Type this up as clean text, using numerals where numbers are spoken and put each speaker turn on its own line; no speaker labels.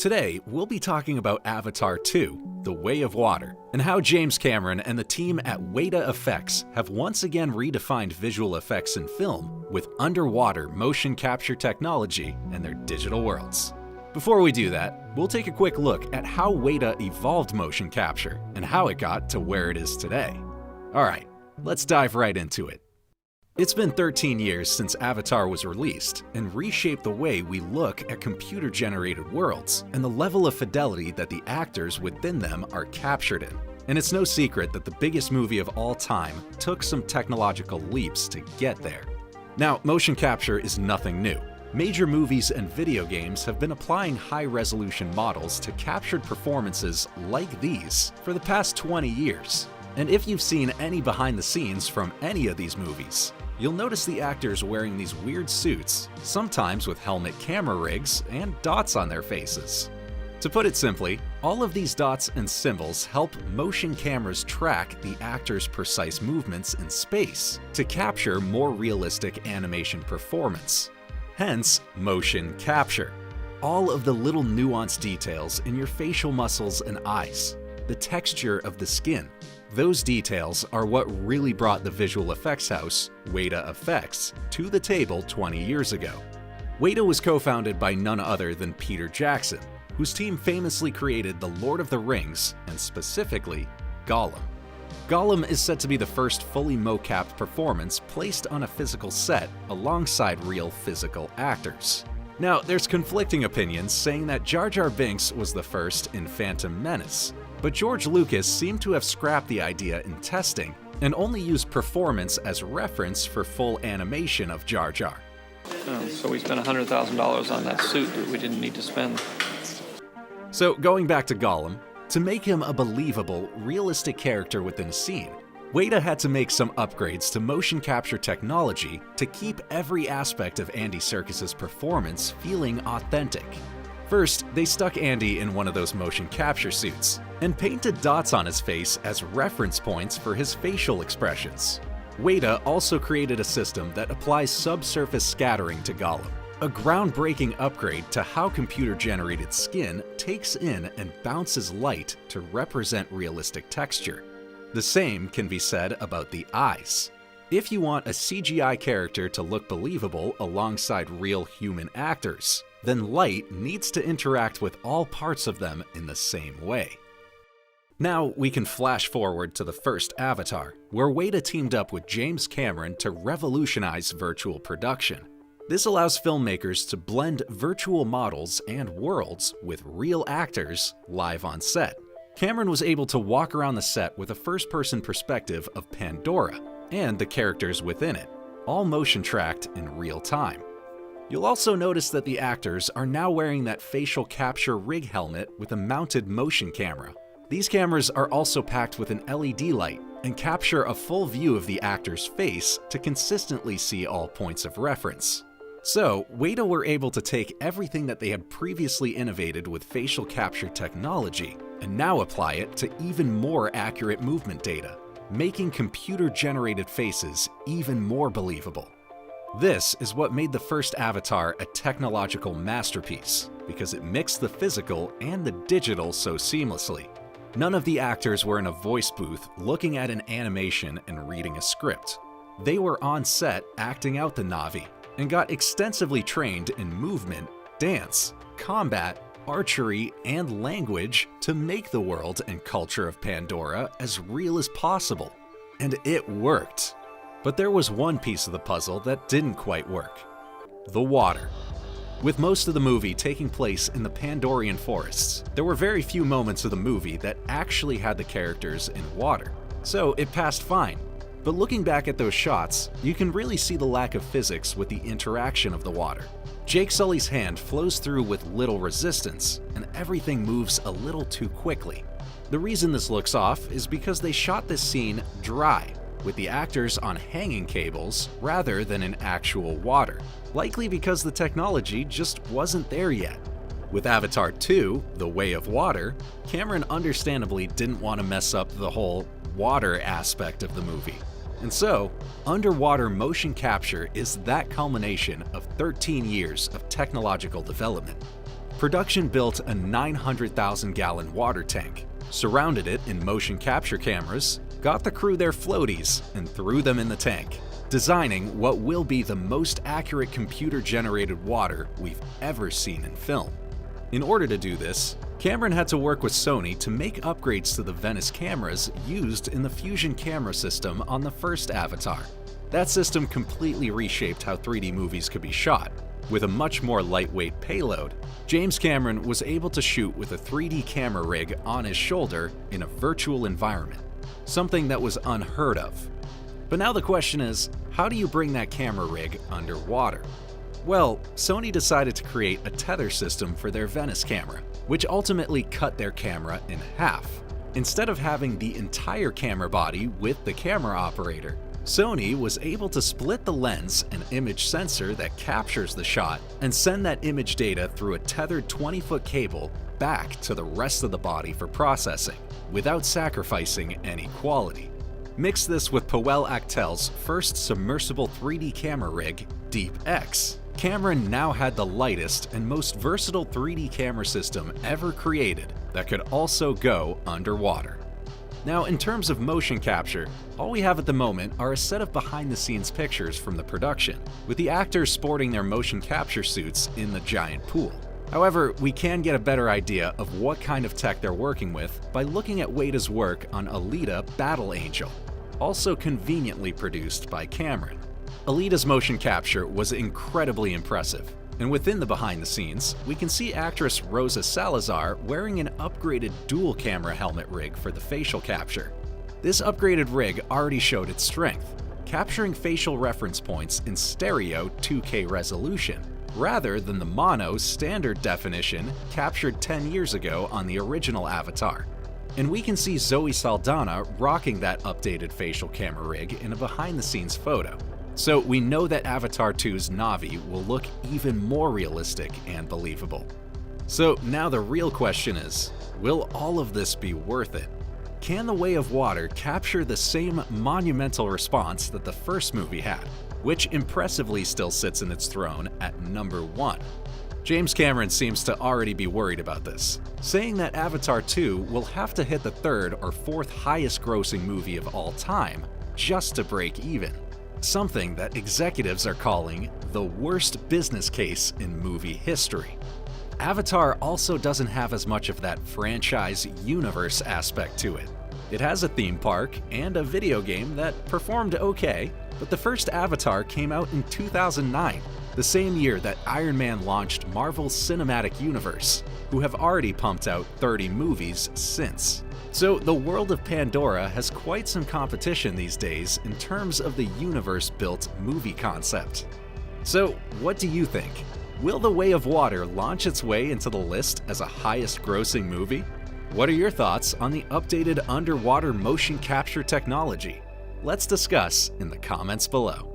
Today, we'll be talking about Avatar 2, The Way of Water, and how James Cameron and the team at Weta Effects have once again redefined visual effects in film with underwater motion capture technology and their digital worlds. Before we do that, we'll take a quick look at how Weta evolved motion capture and how it got to where it is today. Alright, let's dive right into it. It's been 13 years since Avatar was released and reshaped the way we look at computer-generated worlds and the level of fidelity that the actors within them are captured in. And it's no secret that the biggest movie of all time took some technological leaps to get there. Now, motion capture is nothing new. Major movies and video games have been applying high-resolution models to captured performances like these for the past 20 years. And if you've seen any behind the scenes from any of these movies, you'll notice the actors wearing these weird suits, sometimes with helmet camera rigs and dots on their faces. To put it simply, all of these dots and symbols help motion cameras track the actors' precise movements in space to capture more realistic animation performance. Hence, motion capture. All of the little nuanced details in your facial muscles and eyes, the texture of the skin. Those details are what really brought the visual effects house, Weta Effects, to the table 20 years ago. Weta was co-founded by none other than Peter Jackson, whose team famously created The Lord of the Rings and specifically Gollum. Gollum is said to be the first fully mo-capped performance placed on a physical set alongside real physical actors. Now, there's conflicting opinions saying that Jar Jar Binks was the first in Phantom Menace, but George Lucas seemed to have scrapped the idea in testing and only used performance as reference for full animation of Jar Jar.
So we spent $100,000 on that suit that we didn't need to spend.
So going back to Gollum, to make him a believable, realistic character within a scene, Weta had to make some upgrades to motion capture technology to keep every aspect of Andy Serkis's performance feeling authentic. First, they stuck Andy in one of those motion capture suits and painted dots on his face as reference points for his facial expressions. Weta also created a system that applies subsurface scattering to Gollum, a groundbreaking upgrade to how computer-generated skin takes in and bounces light to represent realistic texture. The same can be said about the eyes. If you want a CGI character to look believable alongside real human actors, then light needs to interact with all parts of them in the same way. Now we can flash forward to the first Avatar, where Weta teamed up with James Cameron to revolutionize virtual production. This allows filmmakers to blend virtual models and worlds with real actors live on set. Cameron was able to walk around the set with a first-person perspective of Pandora and the characters within it, all motion tracked in real time. You'll also notice that the actors are now wearing that facial capture rig helmet with a mounted motion camera. These cameras are also packed with an LED light and capture a full view of the actor's face to consistently see all points of reference. So, Weta were able to take everything that they had previously innovated with facial capture technology and now apply it to even more accurate movement data, making computer-generated faces even more believable. This is what made the first Avatar a technological masterpiece, because it mixed the physical and the digital so seamlessly. None of the actors were in a voice booth looking at an animation and reading a script. They were on set acting out the Na'vi and got extensively trained in movement, dance, combat, archery, and language to make the world and culture of Pandora as real as possible. And it worked. But there was one piece of the puzzle that didn't quite work: the water. With most of the movie taking place in the Pandorian forests, there were very few moments of the movie that actually had the characters in water, so it passed fine. But looking back at those shots, you can really see the lack of physics with the interaction of the water. Jake Sully's hand flows through with little resistance, and everything moves a little too quickly. The reason this looks off is because they shot this scene dry, with the actors on hanging cables rather than in actual water, likely because the technology just wasn't there yet. With Avatar 2, The Way of Water, Cameron understandably didn't want to mess up the whole water aspect of the movie. And so, underwater motion capture is that culmination of 13 years of technological development. Production built a 900,000-gallon water tank, surrounded it in motion capture cameras, got the crew their floaties, and threw them in the tank, designing what will be the most accurate computer-generated water we've ever seen in film. In order to do this, Cameron had to work with Sony to make upgrades to the Venice cameras used in the Fusion camera system on the first Avatar. That system completely reshaped how 3D movies could be shot. With a much more lightweight payload, James Cameron was able to shoot with a 3D camera rig on his shoulder in a virtual environment, something that was unheard of. But now the question is, how do you bring that camera rig underwater? Well, Sony decided to create a tether system for their Venice camera, which ultimately cut their camera in half. Instead of having the entire camera body with the camera operator, Sony was able to split the lens and image sensor that captures the shot and send that image data through a tethered 20-foot cable back to the rest of the body for processing, without sacrificing any quality. Mix this with Powell-Actel's first submersible 3D camera rig, DeepX. Cameron now had the lightest and most versatile 3D camera system ever created that could also go underwater. Now, in terms of motion capture, all we have at the moment are a set of behind-the-scenes pictures from the production, with the actors sporting their motion capture suits in the giant pool. However, we can get a better idea of what kind of tech they're working with by looking at Wada's work on Alita: Battle Angel, also conveniently produced by Cameron. Alita's motion capture was incredibly impressive, and within the behind-the-scenes, we can see actress Rosa Salazar wearing an upgraded dual-camera helmet rig for the facial capture. This upgraded rig already showed its strength, capturing facial reference points in stereo 2K resolution, rather than the mono standard definition captured 10 years ago on the original Avatar. And we can see Zoe Saldana rocking that updated facial camera rig in a behind-the-scenes photo. So we know that Avatar 2's Na'vi will look even more realistic and believable. So now the real question is, will all of this be worth it? Can The Way of Water capture the same monumental response that the first movie had, which impressively still sits in its throne at number 1? James Cameron seems to already be worried about this, saying that Avatar 2 will have to hit the 3rd or 4th highest grossing movie of all time just to break even. Something that executives are calling the worst business case in movie history. Avatar also doesn't have as much of that franchise universe aspect to it. It has a theme park and a video game that performed okay, but the first Avatar came out in 2009, the same year that Iron Man launched Marvel's Cinematic Universe, who have already pumped out 30 movies since. So the world of Pandora has quite some competition these days in terms of the universe-built movie concept. So what do you think? Will The Way of Water launch its way into the list as a highest-grossing movie? What are your thoughts on the updated underwater motion capture technology? Let's discuss in the comments below.